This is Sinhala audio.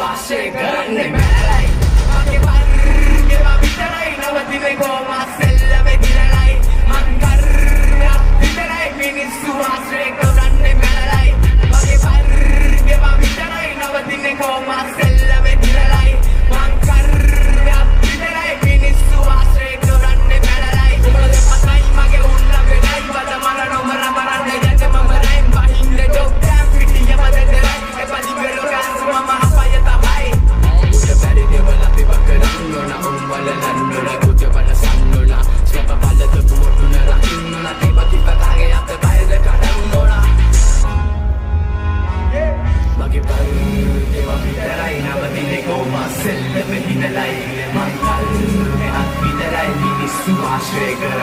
ආශ්‍රය කරන්නේ මැරලයි මගේ වර්ගේවා විතරයි නවතිනේ කොහොම සෙල්ලමේ දිනලයි මං කරයක් විතරයි මිනිස්සු ආශ්‍රය කරන්නේ මැරලයි මගේ වර්ගේවා විතරයි නවතිනේ කොහොම සෙල්ලමේ දිනලයි මං කරයක් විතරයි මිනිස්සු ආශ්‍රය කරන්නේ මැරලයි උඹල දෙපතයි මගේ උන්න වෙනයි වද මර නොමර මරන්නේ යන්න මම රයිම් බහින්ද ජොබ් ටැම් පිටියම දෙදරයි එපදි වෙලෝ ගන්සු මම අපාය තමයි උඩ බැරි දේවල් අපි වකරන්න ඕන උඹල නන්නොල කුජ බල සන්නොල ස්කප පල්ලත පුවටුන රකින්න ඕන තේපති පතාගේ අත බයද කඩන්න ඕන මගේ පරිදේව විතරයි නවතිනේ කොහොම සෙල්ලම හිනලයි මං කල්නේ අත් විතරයි මිනිස්සු ආශ්‍රය කර